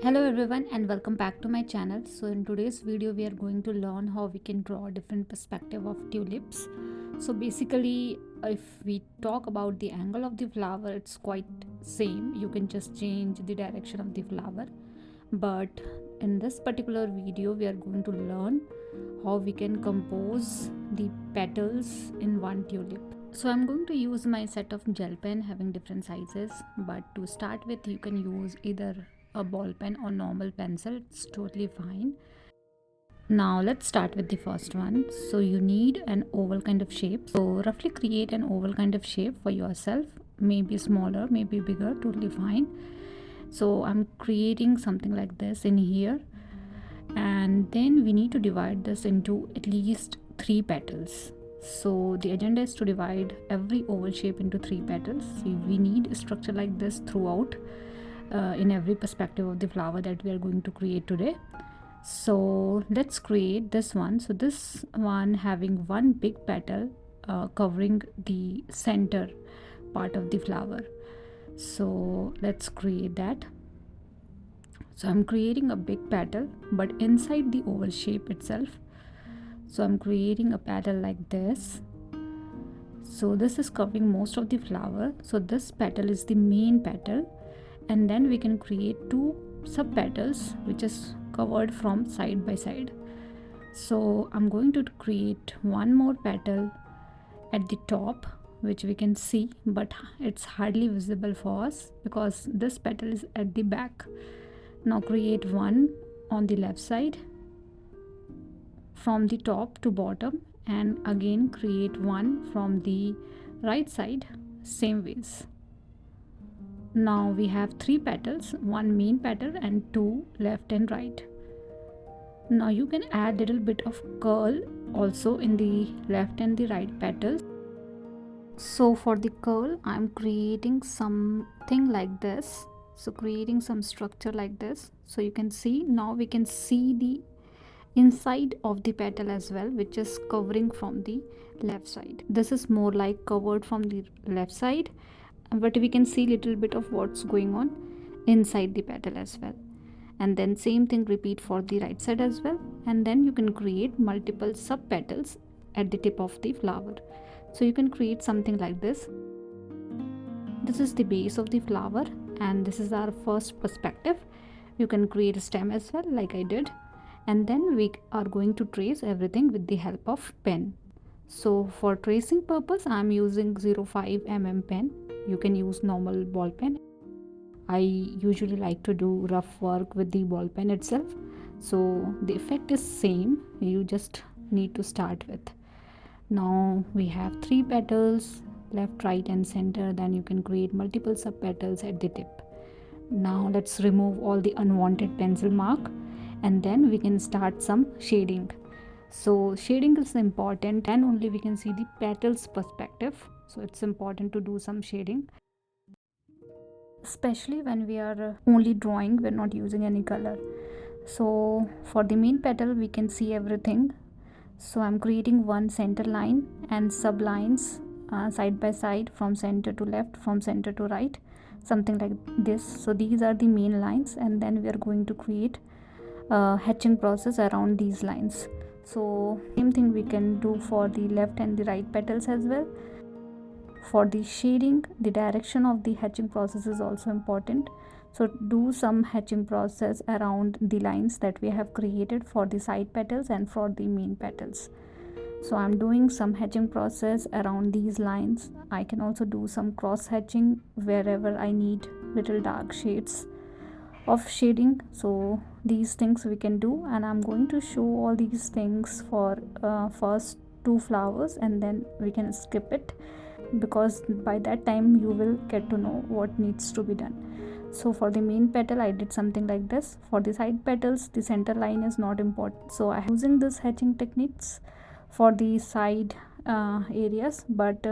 Hello everyone and welcome back to my channel. So in today's video we are going to learn how we can draw a different perspective of tulips. So basically if we talk about the angle of the flower, it's quite same. You can just change the direction of the flower. But in this particular video we are going to learn how we can compose the petals in one tulip. So I'm going to use my set of gel pen having different sizes, but to start with you can use either a ball pen or normal pencil, it's totally fine. Now let's start with the first one. So you need an oval kind of shape, so roughly create an oval kind of shape for yourself, maybe smaller, maybe bigger, totally fine. So I'm creating something like this in here, and then we need to divide this into at least 3 petals. So the agenda is to divide every oval shape into 3 petals. So we need a structure like this throughout in every perspective of the flower that we are going to create today. So let's create this one. So this one having one big petal covering the center part of the flower. So let's create that. So I'm creating a big petal but inside the oval shape itself. So I'm creating a petal like this. So this is covering most of the flower. So this petal is the main petal, and then we can create 2 sub petals which is covered from side by side. So I'm going to create one more petal at the top which we can see, but it's hardly visible for us because this petal is at the back. Now create one on the left side from the top to bottom, and again create one from the right side, same ways. Now we have 3 petals, one main petal and 2 left and right. Now you can add little bit of curl also in the left and the right petals. So for the curl I'm creating something like this. So creating some structure like this. So you can see, now we can see the inside of the petal as well, which is covering from the left side. This is more like covered from the left side, but we can see little bit of what's going on inside the petal as well. And then same thing repeat for the right side as well, and then you can create multiple sub petals at the tip of the flower. So you can create something like this. This is the base of the flower and this is our first perspective. You can create a stem as well like I did, and then we are going to trace everything with the help of pen. So for tracing purpose I'm using 05 mm pen. You can use normal ball pen. I usually like to do rough work with the ball pen itself, so the effect is same. You just need to start with. Now we have 3 petals, left, right and center. Then you can create multiple sub petals at the tip. Now let's remove all the unwanted pencil mark, and then we can start some shading. So shading is important, and only we can see the petals perspective, so it's important to do some shading, especially when we are only drawing, we're not using any color. So for the main petal we can see everything. So I'm creating one center line and sub lines side by side, from center to left, from center to right, something like this. So these are the main lines, and then we are going to create hatching process around these lines. So same thing we can do for the left and the right petals as well. For the shading, the direction of the hatching process is also important. So do some hatching process around the lines that we have created for the side petals and for the main petals. So I'm doing some hatching process around these lines. I can also do some cross hatching wherever I need little dark shades of shading. So these things we can do, and I'm going to show all these things for first 2 flowers, and then we can skip it because by that time you will get to know what needs to be done. So for the main petal I did something like this. For the side petals the center line is not important, so I'm using this hatching techniques for the side areas, but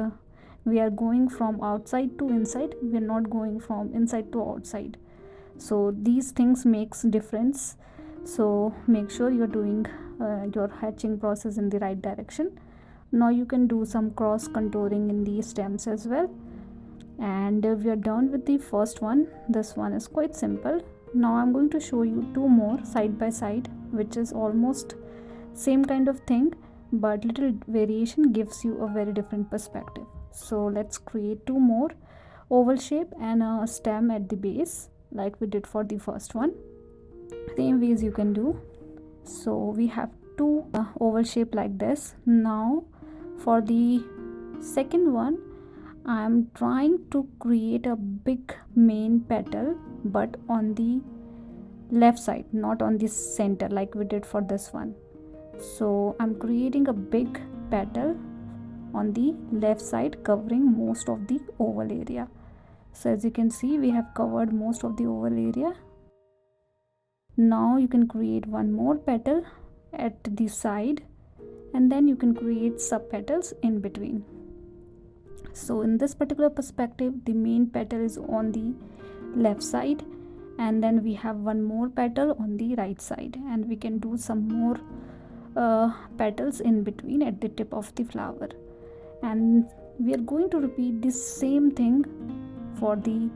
we are going from outside to inside, we are not going from inside to outside. So these things makes difference, so make sure you're doing your hatching process in the right direction. Now you can do some cross contouring in these stems as well, and we are done with the first one. This one is quite simple. Now I'm going to show you two more side by side, which is almost same kind of thing, but little variation gives you a very different perspective. So let's create two more oval shape and a stem at the base, like we did for the first one. Same ways you can do. So we have two oval shape like this. Now for the second one, I am trying to create a big main petal, but on the left side, not on the center like we did for this one. So I'm creating a big petal on the left side, covering most of the oval area. So as you can see, we have covered most of the oval area. Now you can create one more petal at the side, and then you can create sub petals in between. So in this particular perspective, the main petal is on the left side, and then we have one more petal on the right side, and we can do some more petals in between at the tip of the flower. And we are going to repeat the same thing for the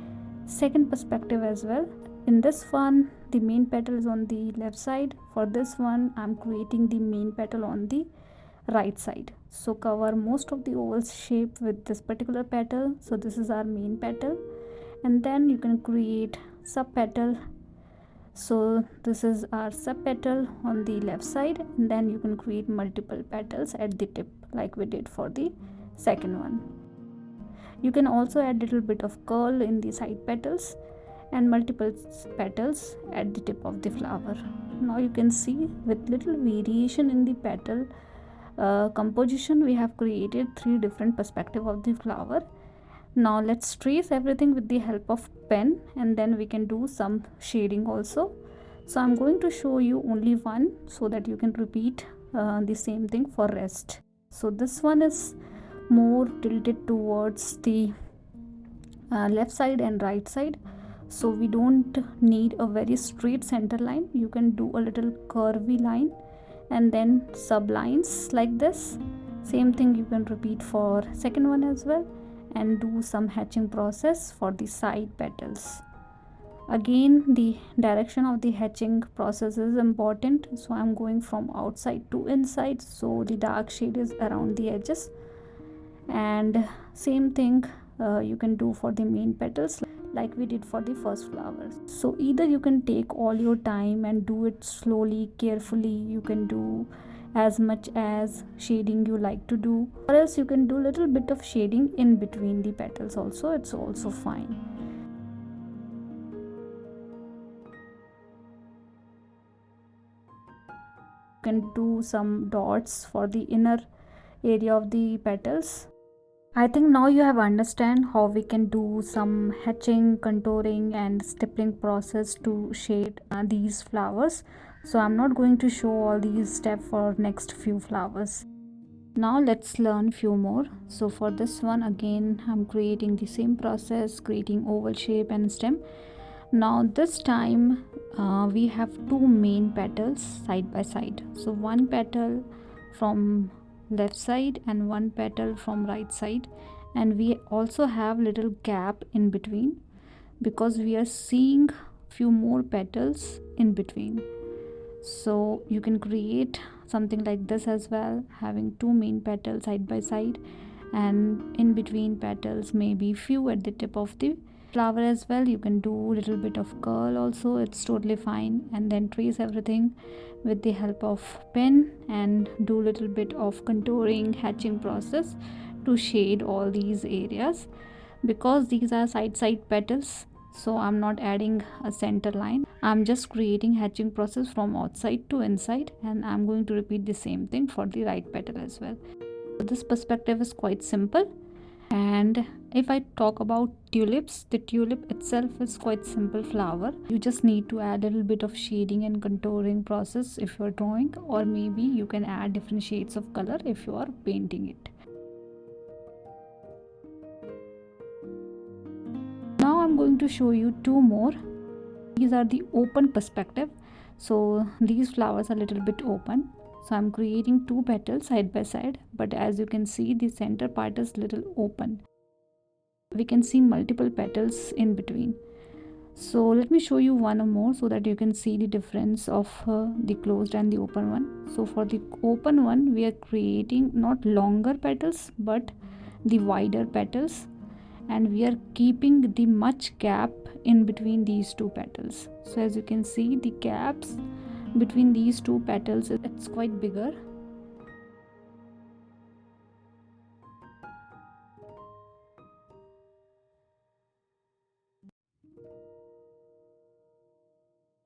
second perspective as well. In this one, the main petal is on the left side. For this one, I'm creating the main petal on the right side. So cover most of the oval shape with this particular petal. So this is our main petal, and then you can create sub petal. So this is our sub petal on the left side, and then you can create multiple petals at the tip like we did for the second one. You can also add little bit of curl in the side petals and multiple petals at the tip of the flower. Now you can see with little variation in the petal composition, we have created three different perspectives of the flower. Now let's trace everything with the help of pen, and then we can do some shading also. So I'm going to show you only one so that you can repeat the same thing for rest. So this one is more tilted towards the left side and right side, so we don't need a very straight center line. You can do a little curvy line and then sub lines like this. Same thing you can repeat for second one as well, and do some hatching process for the side petals. Again, the direction of the hatching process is important, so I'm going from outside to inside, so the dark shade is around the edges. And same thing you can do for the main petals like we did for the first flowers. So either you can take all your time and do it slowly, carefully. You can do as much as shading you like to do, or else you can do little bit of shading in between the petals also. It's also fine. You can do some dots for the inner area of the petals. I think now you have understand how we can do some hatching, contouring and stippling process to shade these flowers. So I'm not going to show all these steps for next few flowers. Now let's learn few more. So for this one, again I'm creating the same process, creating oval shape and stem. Now this time we have two main petals side by side. So one petal from left side and one petal from right side, and we also have little gap in between because we are seeing few more petals in between. So you can create something like this as well, having two main petals side by side, and in between petals maybe few at the tip of the flower as well. You can do little bit of curl also, it's totally fine, and then trace everything with the help of pen and do little bit of contouring, hatching process to shade all these areas. Because these are side petals, so I'm not adding a center line, I'm just creating hatching process from outside to inside, and I'm going to repeat the same thing for the right petal as well. So this perspective is quite simple. And if I talk about tulips, the tulip itself is quite simple flower. You just need to add a little bit of shading and contouring process if you're drawing, or maybe you can add different shades of color if you are painting it. Now I'm going to show you two more. These are the open perspective. So these flowers are a little bit open. So I'm creating two petals side by side, but as you can see, the center part is little open. We can see multiple petals in between. So let me show you one more so that you can see the difference of the closed and the open one. So for the open one, we are creating not longer petals but the wider petals, and we are keeping the much gap in between these two petals. So as you can see, the gaps between these two petals, it's quite bigger.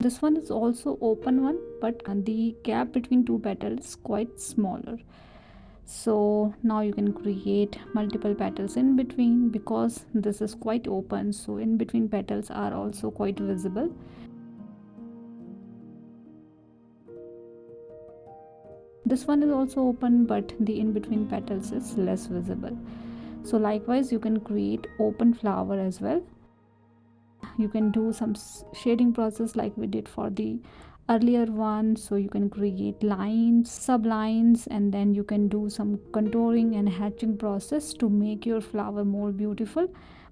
This one is also open one, but the gap between two petals is quite smaller. So now you can create multiple petals in between, because this is quite open, so in between petals are also quite visible. This one is also open, but the in between petals is less visible. So likewise, you can create open flower as well. You can do some shading process like we did for the earlier one. So you can create lines, sublines, and then you can do some contouring and hatching process to make your flower more beautiful.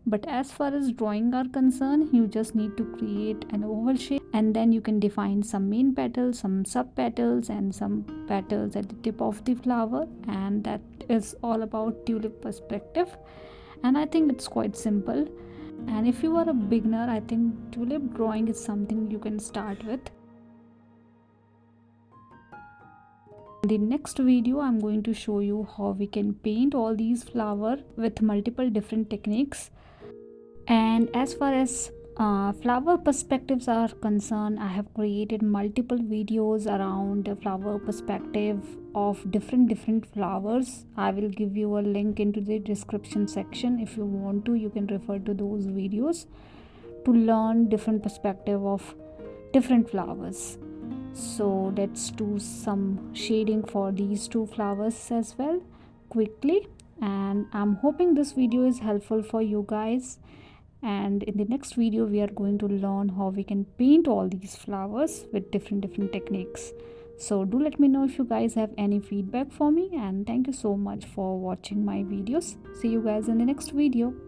But as far as drawing are concerned, you just need to create an oval shape, and then you can define some main petals, some sub petals, and some petals at the tip of the flower. And that is all about tulip perspective, and I think it's quite simple. And if you are a beginner, I think tulip drawing is something you can start with. In the next video, I'm going to show you how we can paint all these flowers with multiple different techniques. And as far as flower perspectives are concerned, I have created multiple videos around the flower perspective of different flowers. I will give you a link into the description section. If you want to, you can refer to those videos to learn different perspective of different flowers. So let's do some shading for these two flowers as well quickly. And I'm hoping this video is helpful for you guys. And in the next video, we are going to learn how we can paint all these flowers with different techniques. So do let me know if you guys have any feedback for me, and thank you so much for watching my videos. See you guys in the next video.